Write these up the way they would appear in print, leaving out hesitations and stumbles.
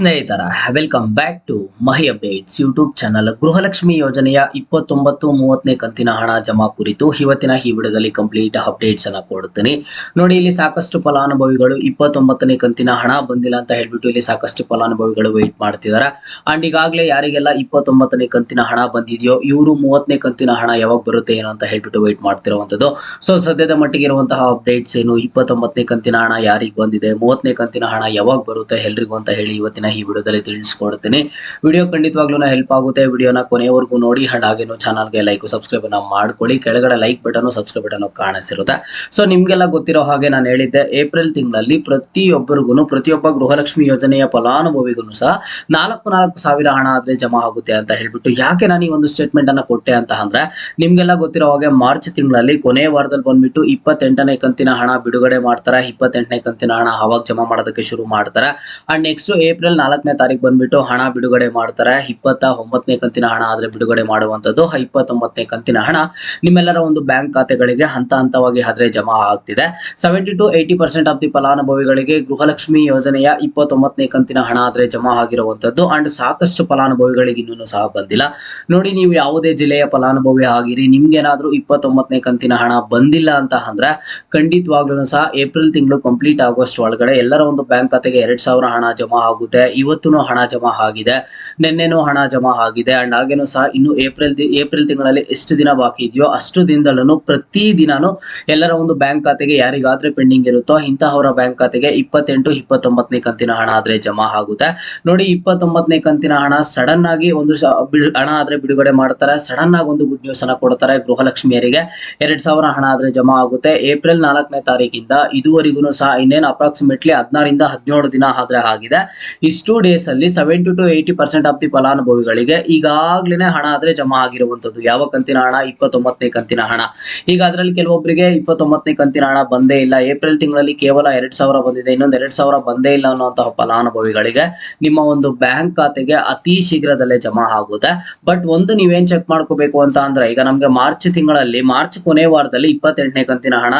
ಸ್ನೇಹಿತರ welcome back to Mahi updates YouTube channel. Gruhalakshmi ಯೋಜನೆಯ 29-30ನೇ ಕಂತಿನ ಹಣ ಜಮಾ ಕುರಿತು ಇವತ್ತಿನ ಈ ವಿಡಿಯೋದಲ್ಲಿ ಕಂಪ್ಲೀಟ್ ಅಪ್ಡೇಟ್ಸ್ ಅನ್ನ ಕೊಡುತ್ತೇನೆ. ನೋಡಿ, ಇಲ್ಲಿ ಸಾಕಷ್ಟು ಫಲಾನುಭವಿಗಳು 29ನೇ ಕಂತಿನ ಹಣ ಬಂದಿಲ್ಲ ಅಂತ ಹೇಳ್ಬಿಟ್ಟು ಇಲ್ಲಿ ಸಾಕಷ್ಟು ಫಲಾನುಭವಿಗಳು ವೇಟ್ ಮಾಡ್ತಿದ್ದಾರೆ. ಅಂಡ್ ಈಗಾಗಲೇ ಯಾರಿಗೆಲ್ಲ 29ನೇ ಕಂತಿನ ಹಣ ಬಂದಿದೆಯೋ ಇವರು 30ನೇ ಕಂತಿನ ಹಣ ಯಾವಾಗ ಬರುತ್ತೆ ಏನೋ ಅಂತ ಹೇಳ್ಬಿಟ್ಟು ವೇಟ್ ಮಾಡ್ತಿರುವಂತದ್ದು. ಸೊ ಸದ್ಯದ ಮಟ್ಟಿಗೆ ಇರುವಂತಹ ಅಪ್ಡೇಟ್ಸ್ ಏನು, 29ನೇ ಕಂತಿನ ಹಣ ಯಾರಿಗೆ ಬಂದಿದೆ, 30ನೇ ಕಂತಿನ ಹಣ ಯಾವಾಗ ಬರುತ್ತೆ ಎಲ್ರಿಗೂ ಅಂತ ಹೇಳಿ ಇವತ್ತಿನ ಈ ವಿಡಿಯೋದಲ್ಲಿ ತಿಳಿಸ್ಕೊಡ್ತೀನಿ. ವಿಡಿಯೋ ಖಂಡಿತವಾಗ್ಲೂ ಹೆಲ್ಪ್ ಆಗುತ್ತೆ. ವಿಡಿಯೋನ ಕೊನೆವರೆಗೂ ನೋಡಿ. ಹಾಗೇನು ಚಾನಲ್ಗೆ ಲೈಕ್ ಸಬ್ಸ್ಕ್ರೈಬ್ ಅನ್ನ ಮಾಡ್ಕೊಳ್ಳಿ. ಕೆಳಗಡೆ ಲೈಕ್ ಬಟನ್ ಸಬ್ಸ್ಕ್ರೈಬ್ ಬಟನ್ ಕಾಣಿಸಿರುತ್ತೆ. ಸೊ ನಿಮ್ಗೆಲ್ಲ ಗೊತ್ತಿರೋ ಹಾಗೆ ನಾನು ಹೇಳಿದ್ದೆ, ಏಪ್ರಿಲ್ ತಿಂಗಳಲ್ಲಿ ಪ್ರತಿಯೊಬ್ಬ ಗೃಹಲಕ್ಷ್ಮಿ ಯೋಜನೆಯ ಫಲಾನುಭವಿಗೂ ಸಹ 4,000 ಹಣ ಆದ್ರೆ ಜಮಾ ಆಗುತ್ತೆ ಅಂತ ಹೇಳ್ಬಿಟ್ಟು ಯಾಕೆ ನಾನು ಈ ಒಂದು ಸ್ಟೇಟ್ಮೆಂಟ್ ಅನ್ನ ಕೊಟ್ಟೆ ಅಂತ ಅಂದ್ರೆ, ನಿಮ್ಗೆಲ್ಲ ಗೊತ್ತಿರೋ ಹಾಗೆ ಮಾರ್ಚ್ ತಿಂಗಳಲ್ಲಿ ಕೊನೆ ವಾರದಲ್ಲಿ ಬಂದ್ಬಿಟ್ಟು 28ನೇ ಕಂತಿನ ಹಣ ಬಿಡುಗಡೆ ಮಾಡ್ತಾರೆ. 28ನೇ ಕಂತಿನ ಹಣ ಅವಾಗ ಜಮಾ ಮಾಡೋದಕ್ಕೆ ಶುರು ಮಾಡ್ತಾರೆ. ಅಂಡ್ ನೆಕ್ಸ್ಟ್ ಏಪ್ರಿಲ್ 4ನೇ ತಾರೀಕು ಬಂದ್ಬಿಟ್ಟು ಹಣ ಬಿಡುಗಡೆ ಮಾಡ್ತಾರೆ. 29ನೇ ಕಂತಿನ ಹಣ ಆದ್ರೆ ಬಿಡುಗಡೆ ಮಾಡುವಂತದ್ದು. 29ನೇ ಕಂತಿನ ಹಣ ನಿಮ್ಮೆಲ್ಲರ ಒಂದು ಬ್ಯಾಂಕ್ ಖಾತೆಗಳಿಗೆ ಹಂತವಾಗಿ ಆದ್ರೆ ಜಮಾ ಆಗ್ತಿದೆ. 70 to 80% ಆಫ್ ದಿ ಫಲಾನುಭವಿಗಳಿಗೆ ಗೃಹಲಕ್ಷ್ಮಿ ಯೋಜನೆಯ 29ನೇ ಕಂತಿನ ಹಣ ಆದ್ರೆ ಜಮಾ ಆಗಿರುವಂತದ್ದು. ಅಂಡ್ ಸಾಕಷ್ಟು ಫಲಾನುಭವಿಗಳಿಗೆ ಇನ್ನೂ ಸಹ ಬಂದಿಲ್ಲ. ನೋಡಿ, ನೀವು ಯಾವುದೇ ಜಿಲ್ಲೆಯ ಫಲಾನುಭವಿ ಆಗಿರಿ, ನಿಮ್ಗೇನಾದ್ರೂ 29ನೇ ಕಂತಿನ ಹಣ ಬಂದಿಲ್ಲ ಅಂತ ಅಂದ್ರೆ ಖಂಡಿತವಾಗ್ಲೂ ಸಹ ಏಪ್ರಿಲ್ ತಿಂಗಳು ಕಂಪ್ಲೀಟ್ ಆಗೋಷ್ಟು ಒಳಗಡೆ ಎಲ್ಲರ ಒಂದು ಬ್ಯಾಂಕ್ ಖಾತೆಗೆ 2,000 ಹಣ ಜಮಾ ಆಗುತ್ತೆ. ಇವತ್ತು ಹಣ ಜಮಾ ಆಗಿದೆ, ನಿನ್ನೆನೂ ಹಣ ಜಮಾ ಆಗಿದೆ. ಅಂಡ್ ಹಾಗೇನು ಸಹ ಇನ್ನು ಏಪ್ರಿಲ್ ತಿಂಗಳಲ್ಲಿ ಎಷ್ಟು ದಿನ ಬಾಕಿ ಇದೆಯೋ ಅಷ್ಟು ದಿನದಲ್ಲೂ ಪ್ರತಿ ದಿನಾನು ಎಲ್ಲರ ಒಂದು ಬ್ಯಾಂಕ್ ಖಾತೆಗೆ ಯಾರಿಗಾದ್ರೆ ಪೆಂಡಿಂಗ್ ಇರುತ್ತೋ ಇಂತಹವರ ಬ್ಯಾಂಕ್ ಖಾತೆಗೆ 28, 29ನೇ ಕಂತಿನ ಹಣ ಆದ್ರೆ ಜಮಾ ಆಗುತ್ತೆ. ನೋಡಿ, 29ನೇ ಕಂತಿನ ಹಣ ಸಡನ್ ಆಗಿ ಹಣ ಆದ್ರೆ ಬಿಡುಗಡೆ ಮಾಡ್ತಾರೆ. ಸಡನ್ ಆಗಿ ಒಂದು ಗುಡ್ ನ್ಯೂಸ್ ಅನ್ನ ಕೊಡ್ತಾರೆ. ಗೃಹಲಕ್ಷ್ಮಿಯರಿಗೆ 2,000 ಹಣ ಆದ್ರೆ ಜಮಾ ಆಗುತ್ತೆ. ಏಪ್ರಿಲ್ 4ನೇ ತಾರೀಕಿಂದ ಇದುವರೆಗೂ ಸಹ ಇನ್ನೇನು ಅಪ್ರಾಕ್ಸಿಮೇಟ್ಲಿ 16 ಇಂದ 17 ದಿನ ಆದ್ರೆ ಆಗಿದೆ. ಇಷ್ಟು ಡೇಸ್ ಅಲ್ಲಿ 70 to 80% ಆಫ್ ದಿ ಫಲಾನುಭವಿಗಳಿಗೆ ಈಗಾಗ್ಲೇ ಹಣ ಆದ್ರೆ ಜಮಾ ಆಗಿರುವಂತದ್ದು. ಯಾವ ಕಂತಿನ ಹಣ? 29ನೇ ಕಂತಿನ ಹಣ. ಈಗ ಅದರಲ್ಲಿ ಕೆಲವೊಬ್ಬರಿಗೆ 29ನೇ ಕಂತಿನ ಹಣ ಬಂದೇ ಇಲ್ಲ. ಏಪ್ರಿಲ್ ತಿಂಗಳಲ್ಲಿ ಕೇವಲ 2,000 ಬಂದಿದೆ, ಇನ್ನೊಂದು 2,000 ಬಂದೇ ಇಲ್ಲ ಅನ್ನುವಂತಹ ಫಲಾನುಭವಿಗಳಿಗೆ ನಿಮ್ಮ ಒಂದು ಬ್ಯಾಂಕ್ ಖಾತೆಗೆ ಅತಿ ಶೀಘ್ರದಲ್ಲೇ ಜಮಾ ಆಗುತ್ತೆ. ಬಟ್ ಒಂದು ನೀವೇನ್ ಚೆಕ್ ಮಾಡ್ಕೋಬೇಕು ಅಂತ ಅಂದ್ರೆ, ಈಗ ನಮ್ಗೆ ಮಾರ್ಚ್ ಕೊನೆ ವಾರದಲ್ಲಿ 28ನೇ ಕಂತಿನ ಹಣ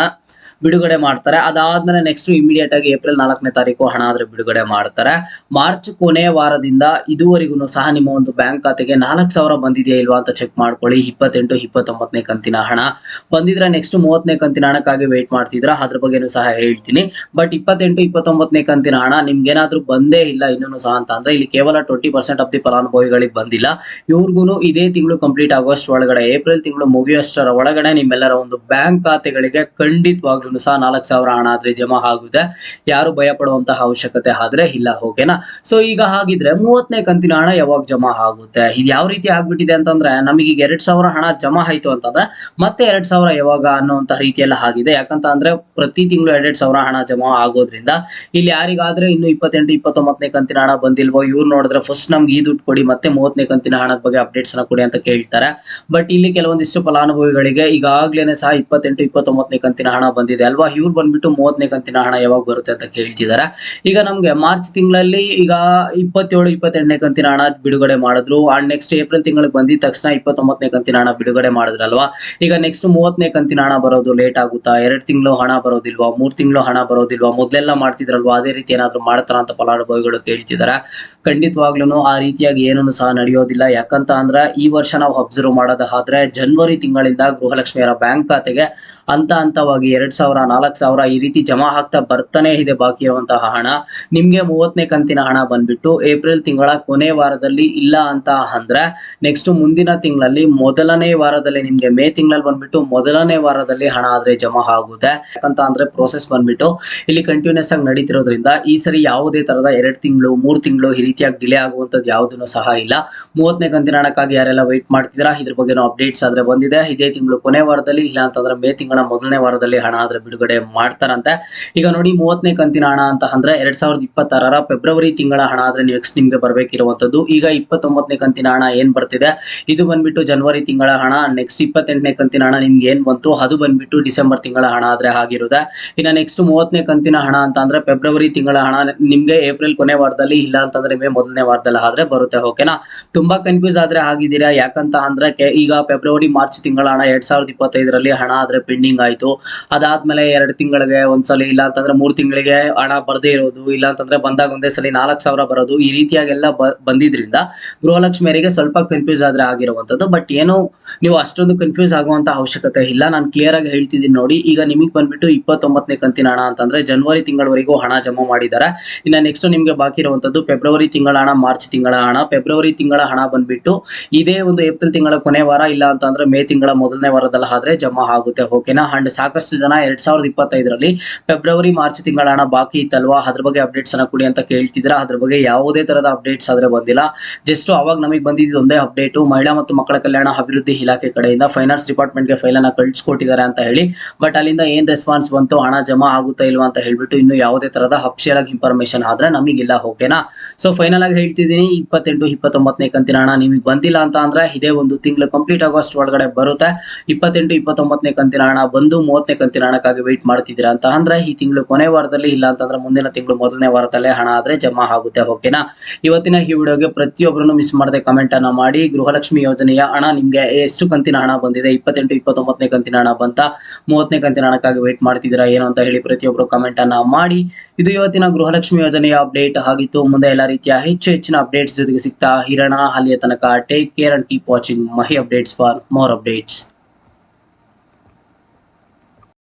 ಬಿಡುಗಡೆ ಮಾಡ್ತಾರೆ. ಅದಾದ್ಮೇಲೆ ನೆಕ್ಸ್ಟ್ ಇಮಿಡಿಯೇಟ್ ಆಗಿ ಏಪ್ರಿಲ್ 4ನೇ ತಾರೀಕು ಹಣ ಆದ್ರೆ ಬಿಡುಗಡೆ ಮಾಡ್ತಾರೆ. ಮಾರ್ಚ್ ಕೊನೆ ವಾರದಿಂದ ಇದುವರೆಗೂ ಸಹ ನಿಮ್ಮ ಒಂದು ಬ್ಯಾಂಕ್ ಖಾತೆಗೆ 4,000 ಬಂದಿದೆಯಾ ಇಲ್ವಾ ಅಂತ ಚೆಕ್ ಮಾಡ್ಕೊಳ್ಳಿ. 28, 29ನೇ ಕಂತಿನ ಹಣ ಬಂದಿದ್ರೆ ನೆಕ್ಸ್ಟ್ 30ನೇ ಕಂತಿನ ಹಣಕ್ಕಾಗಿ ವೇಟ್ ಮಾಡ್ತಿದ್ರ, ಅದ್ರ ಬಗ್ಗೆನೂ ಸಹ ಹೇಳ್ತೀನಿ. ಬಟ್ 28, 29ನೇ ಕಂತಿನ ಹಣ ನಿಮ್ಗೇನಾದ್ರೂ ಬಂದೇ ಇಲ್ಲ ಇನ್ನೂ ಸಹ ಅಂತ ಅಂದ್ರೆ, ಇಲ್ಲಿ ಕೇವಲ 20% ಆಫ್ ದಿ ಫಲಾನುಭವಿಗಳಿಗೆ ಬಂದಿಲ್ಲ. ಇವ್ರಿಗೂ ಇದೇ ತಿಂಗಳು ಕಂಪ್ಲೀಟ್ ಆಗೋಷ್ಟು ಒಳಗಡೆ, ಏಪ್ರಿಲ್ ತಿಂಗಳು ಮುಗಿಯೋಷ್ಟರ ಒಳಗಡೆ ನಿಮ್ಮೆಲ್ಲರ ಒಂದು ಬ್ಯಾಂಕ್ ಖಾತೆಗಳಿಗೆ ಖಂಡಿತವಾಗ್ಲೂ ಸಹ 4,000 ಹಣ ಆದ್ರೆ ಜಮಾ ಆಗುತ್ತೆ. ಯಾರು ಭಯ ಪಡುವಂತಹ ಅವಶ್ಯಕತೆ ಆದ್ರೆ ಇಲ್ಲ. ಓಕೆನಾ? ಸೊ ಈಗ ಹಾಗಿದ್ರೆ 30ನೇ ಕಂತಿನ ಹಣ ಯಾವಾಗ ಜಮಾ ಆಗುತ್ತೆ? ಇದು ಯಾವ ರೀತಿ ಆಗ್ಬಿಟ್ಟಿದೆ ಅಂತಂದ್ರೆ, ನಮಗೆ ಈಗ 2,000 ಹಣ ಜಮಾ ಆಯ್ತು ಅಂತಂದ್ರೆ ಮತ್ತೆ 2,000 ಯಾವಾಗ ಅನ್ನುವಂತ ರೀತಿಯೆಲ್ಲ ಆಗಿದೆ. ಯಾಕಂತ ಅಂದ್ರೆ ಪ್ರತಿ ತಿಂಗಳು 2,000 ಹಣ ಜಮಾ ಆಗೋದ್ರಿಂದ ಇಲ್ಲಿ ಯಾರಿಗಾದ್ರೆ ಇನ್ನು 28, 29ನೇ ಕಂತಿನ ಹಣ ಬಂದಿಲ್ವೋ ಇವ್ರು ನೋಡಿದ್ರೆ ಫಸ್ಟ್ ನಮ್ಗೆ ಈ ದುಡ್ಡು ಕೊಡಿ, ಮತ್ತೆ 30ನೇ ಕಂತಿನ ಹಣದ ಬಗ್ಗೆ ಅಪ್ಡೇಟ್ಸ್ ಅನ್ನ ಕೊಡಿ ಅಂತ ಕೇಳ್ತಾರೆ. ಬಟ್ ಇಲ್ಲಿ ಕೆಲವೊಂದಿಷ್ಟು ಫಲಾನುಭವಿಗಳಿಗೆ ಈಗಾಗ್ಲೇನೆ ಸಹ 28, 29ನೇ ಕಂತಿನ ಹಣ ಬಂದಿದೆ ಅಲ್ವಾ, ಇವ್ರು ಬಂದ್ಬಿಟ್ಟು 30ನೇ ಕಂತಿನ ಹಣ ಯಾವಾಗ ಬರುತ್ತೆ ಅಂತ ಕೇಳ್ತಿದಾರೆ. ಈಗ ನಮ್ಗೆ ಮಾರ್ಚ್ ತಿಂಗಳಲ್ಲಿ ಈಗ 27, 28ನೇ ಕಂತಿನ ಹಣ ಬಿಡುಗಡೆ ಮಾಡಿದ್ರು. ಅಂಡ್ ನೆಕ್ಸ್ಟ್ ಏಪ್ರಿಲ್ ತಿಂಗಳಿಗೆ ಬಂದಿದ ತಕ್ಷಣ 29ನೇ ಕಂತಿನ ಹಣ ಬಿಡುಗಡೆ ಮಾಡಿದ್ರಲ್ವಾ. ಈಗ ನೆಕ್ಸ್ಟ್ 30ನೇ ಕಂತಿನ ಹಣ ಬರೋದು ಲೇಟ್ ಆಗುತ್ತಾ? 2 ತಿಂಗಳು ಹಣ ಬರೋದಿಲ್ವಾ? 3 ತಿಂಗಳು ಹಣ ಬರೋದಿಲ್ವಾ? ಮೊದ್ಲೆಲ್ಲ ಮಾಡ್ತಿದ್ರಲ್ವಾ, ಅದೇ ರೀತಿ ಏನಾದ್ರು ಮಾಡ್ತಾರ ಅಂತ ಫಲಾನುಭವಿಗಳು ಕೇಳ್ತಿದಾರೆ. ಖಂಡಿತವಾಗ್ಲೂ ಆ ರೀತಿಯಾಗಿ ಏನನ್ನು ಸಹ ನಡೆಯೋದಿಲ್ಲ. ಯಾಕಂತ ಅಂದ್ರೆ ಈ ವರ್ಷ ನಾವು ಅಬ್ಸರ್ವ್ ಮಾಡೋದಾದ್ರೆ ಜನವರಿ ತಿಂಗಳಿಂದ ಗೃಹಲಕ್ಷ್ಮಿಯರ ಬ್ಯಾಂಕ್ ಖಾತೆಗೆ ಹಂತವಾಗಿ 2,000, 4,000 ಈ ರೀತಿ ಜಮಾ ಆಗ್ತಾ ಬರ್ತಾನೆ ಇದೆ ಬಾಕಿ ಇರುವಂತಹ ಹಣ. ನಿಮ್ಗೆ 30ನೇ ಕಂತಿನ ಹಣ ಬಂದ್ಬಿಟ್ಟು ಏಪ್ರಿಲ್ ತಿಂಗಳ ಕೊನೆ ವಾರದಲ್ಲಿ ಇಲ್ಲ ಅಂತ ಅಂದ್ರೆ ನೆಕ್ಸ್ಟ್ ಮುಂದಿನ ತಿಂಗಳಲ್ಲಿ ಮೊದಲನೇ ವಾರದಲ್ಲಿ, ನಿಮ್ಗೆ ಮೇ ತಿಂಗಳಲ್ಲಿ ಬಂದ್ಬಿಟ್ಟು ಮೊದಲನೇ ವಾರದಲ್ಲಿ ಹಣ ಆದ್ರೆ ಜಮಾ ಆಗುತ್ತೆ. ಯಾಕಂತ ಅಂದ್ರೆ ಪ್ರೋಸೆಸ್ ಬಂದ್ಬಿಟ್ಟು ಇಲ್ಲಿ ಕಂಟಿನ್ಯೂಸ್ ಆಗಿ ನಡೀತಿರೋದ್ರಿಂದ ಈ ಸರಿ ಯಾವುದೇ ತರದ 2 ತಿಂಗಳು 3 ತಿಂಗಳು ಈ ರೀತಿಯಾಗಿ ಡಿಲೇ ಆಗುವಂತದ್ದು ಯಾವುದನ್ನು ಸಹ ಇಲ್ಲ. 30ನೇ ಕಂತಿನ ಹಣಕ್ಕಾಗಿ ಯಾರೆಲ್ಲ ವೇಟ್ ಮಾಡ್ತಿದ್ರಾ ಇದ್ರ ಬಗ್ಗೆ ಅಪ್ಡೇಟ್ಸ್ ಆದ್ರೆ ಬಂದಿದೆ. ಇದೇ ತಿಂಗಳು ಕೊನೆ ವಾರದಲ್ಲಿ, ಇಲ್ಲ ಅಂತಂದ್ರೆ ಮೇ ತಿಂಗಳ ಮೊದಲನೇ ವಾರದಲ್ಲಿ ಹಣ ಆದ್ರೆ ಬಿಡುಗಡೆ ಮಾಡ್ತಾರಂತೆ. ಈಗ ನೋಡಿ, 30ನೇ ಕಂತಿನ ಹಣ ಅಂತ ಅಂದ್ರೆ 2026ರ ಫೆಬ್ರವರಿ ತಿಂಗಳ ಹಣ ಆದ್ರೆ ನೆಕ್ಸ್ಟ್ ನಿಮ್ಗೆ ಬರ್ಬೇಕಿರುವಂತದ್ದು. ಈಗ 29ನೇ ಕಂತಿನ ಹಣ ಏನ್ ಬರ್ತಿದೆ ಇದು ಬಂದ್ಬಿಟ್ಟು ಜನವರಿ ತಿಂಗಳ ಹಣ. ನೆಕ್ಸ್ಟ್ 28ನೇ ಕಂತಿನ ಹಣ ನಿಮ್ಗೆ ಏನ್ ಬಂತು ಅದು ಬಂದ್ಬಿಟ್ಟು ಡಿಸೆಂಬರ್ ತಿಂಗಳ ಹಣ ಆದ್ರೆ ಆಗಿರುತ್ತೆ. ಇನ್ನ ನೆಕ್ಸ್ಟ್ 30ನೇ ಕಂತಿನ ಹಣ ಅಂತ ಅಂದ್ರೆ ಫೆಬ್ರವರಿ ತಿಂಗಳ ಹಣ ನಿಮ್ಗೆ ಏಪ್ರಿಲ್ ಕೊನೆ ವಾರದಲ್ಲಿ, ಇಲ್ಲ ಅಂತಂದ್ರೆ ಮೇ ಮೊದಲನೇ ವಾರದಲ್ಲಿ ಆದ್ರೆ ಬರುತ್ತೆ. ಓಕೆನಾ? ತುಂಬಾ ಕನ್ಫ್ಯೂಸ್ ಆದ್ರೆ ಆಗಿದ್ದೀರಾ. ಯಾಕಂತ ಅಂದ್ರೆ ಈಗ ಫೆಬ್ರವರಿ ಮಾರ್ಚ್ ತಿಂಗಳ ಹಣ 2025ರಲ್ಲಿ ಹಣ ಆದ್ರೆ ಪೆಂಡಿಂಗ್ ಪೆಂಡಿಂಗ್ ಆಯ್ತು. ಅದಾದ್ಮೇಲೆ 2 ತಿಂಗಳಿಗೆ ಒಂದ್ಸಲಿ, ಇಲ್ಲ ಅಂತಂದ್ರೆ 3 ತಿಂಗಳಿಗೆ ಹಣ ಬರ್ದೇ ಇರೋದು, ಇಲ್ಲ ಅಂತಂದ್ರೆ ಬಂದಾಗ ಒಂದೇ ಸಲ 4,000 ಬರೋದು, ಈ ರೀತಿಯಾಗೆಲ್ಲ ಬಂದಿದ್ರಿಂದ ಗೃಹಲಕ್ಷ್ಮಿಯರಿಗೆ ಸ್ವಲ್ಪ ಕನ್ಫ್ಯೂಸ್ ಆದ್ರೆ ಆಗಿರುವಂತದ್ದು. ಬಟ್ ಏನು ನೀವು ಅಷ್ಟೊಂದು ಕನ್ಫ್ಯೂಸ್ ಆಗುವಂತ ಅವಶ್ಯಕತೆ ಇಲ್ಲ. ನಾನು ಕ್ಲಿಯರ್ ಆಗಿ ಹೇಳ್ತಿದ್ದೀನಿ ನೋಡಿ. ಈಗ ನಿಮಗೆ ಬಂದ್ಬಿಟ್ಟು 29ನೇ ಕಂತಿನ ಹಣ ಅಂತಂದ್ರೆ ಜನವರಿ ತಿಂಗಳವರೆಗೂ ಹಣ ಜಮಾ ಮಾಡಿದ್ದಾರೆ. ಇನ್ನ ನೆಕ್ಸ್ಟ್ ನಿಮ್ಗೆ ಬಾಕಿ ಇರುವಂತದ್ದು ಫೆಬ್ರವರಿ ತಿಂಗಳ ಹಣ, ಮಾರ್ಚ್ ತಿಂಗಳ ಹಣ. ಫೆಬ್ರವರಿ ತಿಂಗಳ ಹಣ ಬಂದ್ಬಿಟ್ಟು ಇದೇ ಒಂದು ಏಪ್ರಿಲ್ ತಿಂಗಳ ಕೊನೆ ವಾರ, ಇಲ್ಲ ಅಂತಂದ್ರೆ ಮೇ ತಿಂಗಳ ಮೊದಲನೇ ವಾರದಲ್ಲಿ ಆದ್ರೆ ಜಮಾ ಆಗುತ್ತೆ. ಓಕೆನಾ. ಅಂಡ್ ಸಾಕಷ್ಟು ಜನ 2025ರಲ್ಲಿ ಫೆಬ್ರವರಿ ಮಾರ್ಚ್ ತಿಂಗಳ ಹಣ ಬಾಕಿ ಇತ್ತಲ್ವಾ, ಅದ್ರ ಬಗ್ಗೆ ಅಪ್ಡೇಟ್ಸ್ ಅನ್ನ ಕೊಡಿ ಅಂತ ಕೇಳ್ತಿದ್ರ. ಅದ್ರ ಬಗ್ಗೆ ಯಾವುದೇ ತರದ ಅಪ್ಡೇಟ್ಸ್ ಆದ್ರೆ ಬಂದಿಲ್ಲ. ಜಸ್ಟ್ ಅವಾಗ ನಮಗೆ ಬಂದಿದ್ದು ಒಂದೇ ಅಪ್ಡೇಟ್, ಮಹಿಳಾ ಮತ್ತು ಮಕ್ಕಳ ಕಲ್ಯಾಣ ಅಭಿವೃದ್ಧಿ ಇಲಾಖೆ ಕಡೆಯಿಂದ ಫೈನಾನ್ಸ್ ಡಿಪಾರ್ಟ್ಮೆಂಟ್ಗೆ ಫೈಲ್ ಅನ್ನ ಕಳಿಸ್ಕೊಟ್ಟಿದ್ದಾರೆ ಅಂತ ಹೇಳಿ. ಬಟ್ ಅಲ್ಲಿಂದ ಏನ್ ರೆಸ್ಪಾನ್ಸ್ ಬಂತು, ಹಣ ಜಮಾ ಆಗುತ್ತಾ ಇಲ್ವಾ ಅಂತ ಹೇಳ್ಬಿಟ್ಟು ಇನ್ನು ಯಾವುದೇ ತರದ ಅಫಿಷಿಯಲ್ ಆಗಿ ಇನ್ಫಾರ್ಮೇಶನ್ ಆದ್ರೆ ನಮಗಿಲ್ಲ. ಓಕೆನಾ. ಸೊ ಫೈನಲ್ ಆಗಿ ಹೇಳ್ತಿದ್ದೀನಿ, 28, 29ನೇ ಕಂತಿನ ಹಣ ನಿಮಗೆ ಬಂದಿಲ್ಲ ಅಂತ ಅಂದ್ರೆ ಇದೇ ಒಂದು ತಿಂಗಳು ಕಂಪ್ಲೀಟ್ ಆಗೋಷ್ಟು ಒಳಗಡೆ ಬರುತ್ತೆ. 28, 29ನೇ ಕಂತಿನ ಹಣ ಬಂದು 30ನೇ ಕಂತಿನ ಹಣಕ್ಕಾಗಿ ವೆಯ್ಟ್ ಮಾಡ್ತಿದ್ದೀರಾ ಅಂತ ಅಂದ್ರೆ ಈ ತಿಂಗಳು ಕೊನೆ ವಾರದಲ್ಲಿ, ಇಲ್ಲ ಅಂತಂದ್ರೆ ಮುಂದಿನ ತಿಂಗಳು ಮೊದಲನೇ ವಾರದಲ್ಲೇ ಹಣ ಆದ್ರೆ ಜಮಾ ಆಗುತ್ತೆ. ಓಕೆನಾ. ಇವತ್ತಿನ ಈ ವಿಡಿಯೋಗೆ ಪ್ರತಿಯೊಬ್ಬರನ್ನು ಮಿಸ್ ಮಾಡದೆ ಕಮೆಂಟ್ ಅನ್ನ ಮಾಡಿ. ಗೃಹಲಕ್ಷ್ಮಿ ಯೋಜನೆಯ ಹಣ ನಿಮ್ಗೆ ಎಷ್ಟು ಕಂತಿನ ಹಣ ಬಂದಿದೆ, 28, 29ನೇ ಕಂತಿನ ಹಣ ಬಂತ, 30ನೇ ಕಂತಿನ ಹಣಕ್ಕಾಗಿ ವೇಟ್ ಮಾಡ್ತಿದ್ದೀರಾ ಏನು ಅಂತ ಹೇಳಿ ಪ್ರತಿಯೊಬ್ಬರು ಕಮೆಂಟ್ ಅನ್ನ ಮಾಡಿ. ಇದು ಇವತ್ತಿನ ಗೃಹಲಕ್ಷ್ಮಿ ಯೋಜನೆಯ ಅಪ್ಡೇಟ್ ಆಗಿತ್ತು. ಮುಂದೆ ಎಲ್ಲ ರೀತಿಯ ಹೆಚ್ಚಿನ ಅಪ್ಡೇಟ್ಸ್ ಜೊತೆಗೆ ಸಿಗ್ತಾ ಇರೋಣ. ಅಲ್ಲಿಯ ತನಕ take care and keep watching Mahi updates for more updates.